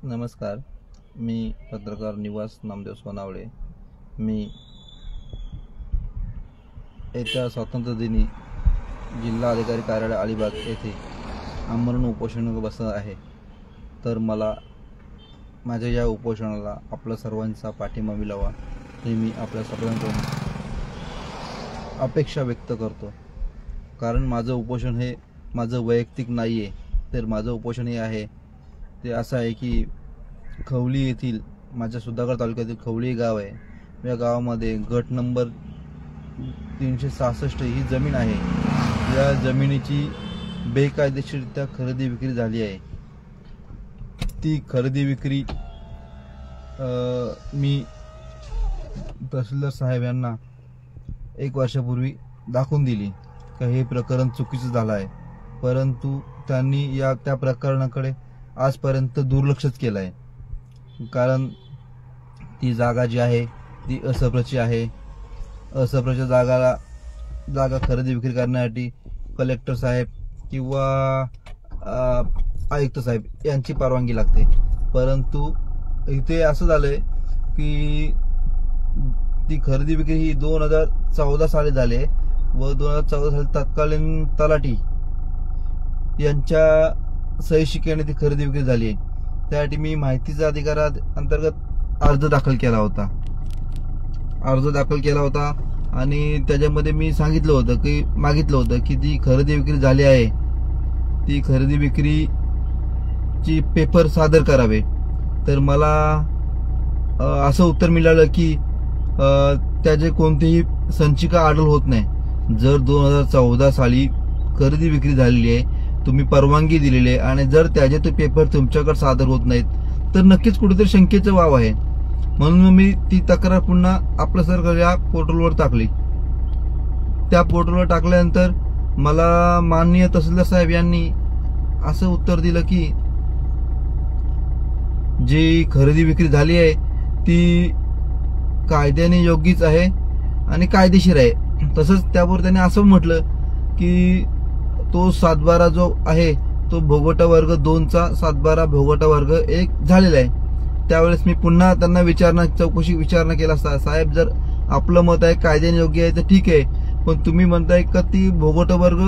नमस्कार. मी पत्रकार निवास नामदेव सोनावळे. मी येत्या स्वातंत्र्यदिनी जिल्हा अधिकारी कार्यालय अलिबाग येथे आमरण उपोषण बसत आहे. तर मला माझ्या या उपोषणाला आपल्या सर्वांचा पाठिंबा मिळावा हे मी आपल्या सर्वांकडून अपेक्षा व्यक्त करतो. कारण माझं उपोषण हे माझं वैयक्तिक नाही आहे, तर माझं उपोषण हे आहे ते असं आहे की खवली येथील माझ्या सुधागड तालुक्यातील खवली गाव आहे. या गावामध्ये गट नंबर 366 ही जमीन आहे. या जमिनीची बेकायदेशीररित्या खरेदी विक्री झाली आहे. ती खरेदी विक्री मी तहसीलदार साहेब यांना 1 वर्षापूर्वी दाखवून दिली का हे प्रकरण चुकीचं झालं आहे, परंतु त्यांनी त्या प्रकरणाकडे आजपर्यंत दुर्लक्षच केलं आहे. कारण ती जागा जी आहे ती असप्रची आहे. असप्रच्या जागा खरेदी विक्री करण्यासाठी कलेक्टर साहेब किंवा आयुक्त साहेब यांची परवानगी लागते. परंतु इथे असं झालंय की ती खरेदी विक्री ही 2014 साली झाली व 2014 साली तत्कालीन तलाठी यांच्या सही शिक्क्याने ती खरेदी विक्री झाली आहे. त्यासाठी मी माहितीचा अधिकारांतर्गत अर्ज दाखल केला होता आणि त्याच्यामध्ये मी मागितलं होतं की ती खरेदी विक्री झाली आहे, ती खरेदी विक्रीची पेपर सादर करावे. तर मला असं उत्तर मिळालं की त्याचे कोणतेही संचिका आढळ होत नाही. जर 2014 साली खरेदी विक्री झालेली आहे, तुम्ही परवानगी दिलेली आहे आणि जर त्याचे ते पेपर तुमच्याकडे सादर होत नाहीत तर नक्कीच कुठेतरी शंकेचं वाव आहे. म्हणून मी ती तक्रार पुन्हा आपल्या सरकारच्या पोर्टलवर टाकली. त्या पोर्टलवर टाकल्यानंतर मला माननीय तहसीलदार साहेब यांनी असं उत्तर दिलं की जी खरेदी विक्री झाली आहे ती कायद्याने योग्यच आहे आणि कायदेशीर आहे. तसंच त्यावर त्यांनी असं म्हटलं की तो 7/12 जो आहे तो भोगवटा वर्ग 2चा 7/12 भोगवटा वर्ग 1 झालेला आहे. त्यावेळेस मी पुन्हा त्यांना विचारणा केला असता, साहेब जर आपलं मत आहे कायद्याने योग्य आहे तर ठीक आहे, पण तुम्ही म्हणताय का ती भोगवटा वर्ग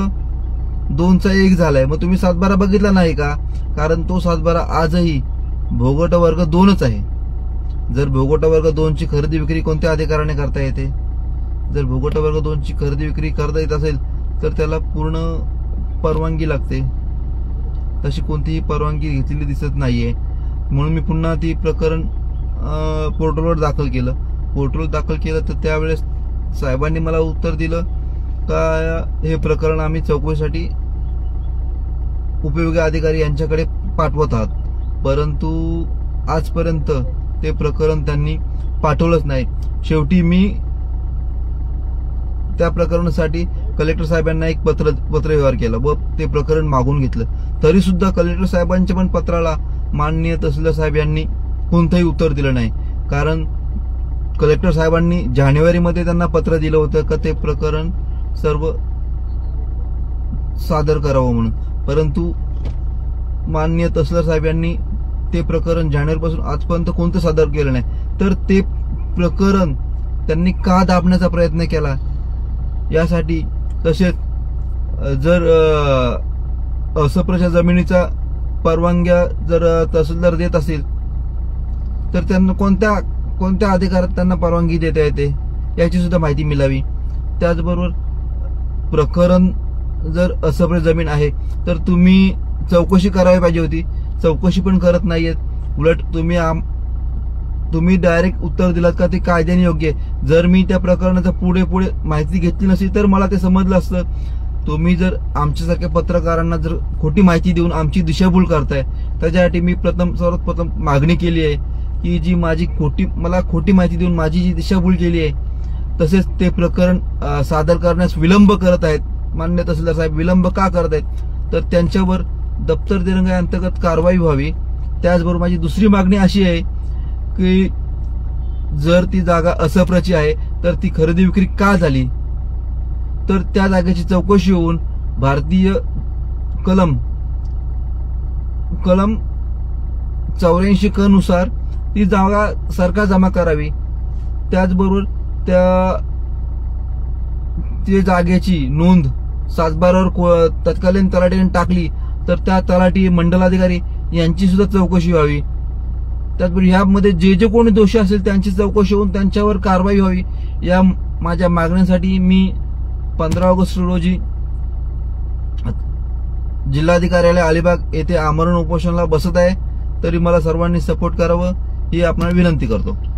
2चा 1 झालाय, मग तुम्ही 7/12 बघितला नाही का? कारण तो 7/12 आजही भोगवटा वर्ग 2च आहे. जर भोगवटा वर्ग 2ची खरेदी विक्री कोणत्या अधिकाराने करता येते? जर भोगवटा वर्ग 2ची खरेदी विक्री करता येत असेल तर त्याला पूर्ण परवानगी लागते. तशी कोणतीही परवानगी घेतलेली दिसत नाहीये. म्हणून मी पुन्हा ती प्रकरण पोर्टलवर दाखल केलं. तर त्यावेळेस साहेबांनी मला उत्तर दिलं का हे प्रकरण आम्ही चौकशीसाठी उपयोगी अधिकारी यांच्याकडे पाठवत आहात. परंतु आजपर्यंत ते प्रकरण त्यांनी पाठवलंच नाही. शेवटी मी त्या प्रकरणासाठी कलेक्टर साहेबांना एक पत्रव्यवहार केला व ते प्रकरण मागून घेतलं. तरी सुद्धा कलेक्टर साहेबांच्या पण पत्राला माननीय तहसीलदार साहेब यांनी कोणतंही उत्तर दिलं नाही. कारण कलेक्टर साहेबांनी जानेवारीमध्ये त्यांना पत्र दिलं होतं का ते प्रकरण सर्व सादर करावं म्हणून. परंतु माननीय तहसीलदार साहेब यांनी ते प्रकरण जानेवारीपासून आजपर्यंत कोणतं सादर केलं नाही. तर ते प्रकरण त्यांनी का दाबण्याचा प्रयत्न केला यासाठी. तसेच जर असप्रच्या जमिनीचा परवानग्या जर तहसीलदार देत असेल तर त्यांना कोणत्या अधिकारात त्यांना परवानगी देता येते याची सुद्धा माहिती मिळावी. त्याचबरोबर प्रकरण जर असप्र जमीन आहे तर तुम्ही चौकशी करावी पाहिजे होती. चौकशी पण करत नाहीयेत. उलट तुम्ही डायरेक्ट उत्तर दिलात का ते कायद्याने योग्य आहे. जर मी त्या प्रकरणाचा पुढे माहिती घेतली नसती तर मला ते समजलं असतं. तुम्ही जर आमच्यासारख्या पत्रकारांना जर खोटी माहिती देऊन आमची दिशाभूल करताय, त्याच्यासाठी मी सर्वात प्रथम मागणी केली आहे की जी मला खोटी माहिती देऊन माझी जी दिशाभूल केली आहे, तसेच ते प्रकरण सादर करण्यास विलंब करत आहेत. माननीय तहसीलदार साहेब विलंब का करत आहेत तर त्यांच्यावर दप्तर दिरंगाई अंतर्गत कारवाई व्हावी. त्याचबरोबर माझी दुसरी मागणी अशी आहे की जर ती जागा असप्रची आहे तर ती खरेदी विक्री का झाली, तर त्या जागेची चौकशी होऊन भारतीय कलम 84 क नुसार ती जागा सरकार जमा करावी. त्याचबरोबर त्या जागेची नोंद सातबारावर तत्कालीन तलाठीने टाकली तर त्या तलाठी, मंडलाधिकारी यांची सुद्धा चौकशी व्हावी. त्याचबरोबर यामध्ये जे कोणी दोषी असेल त्यांची चौकशी होऊन त्यांच्यावर कारवाई व्हावी. या माझ्या मागण्यांसाठी मी 15 ऑगस्ट रोजी जिल्हाधिकार्यालय अलिबाग येथे आमरण उपोषणाला बसत आहे. तरी मला सर्वांनी सपोर्ट करावं ही आपणाला विनंती करतो.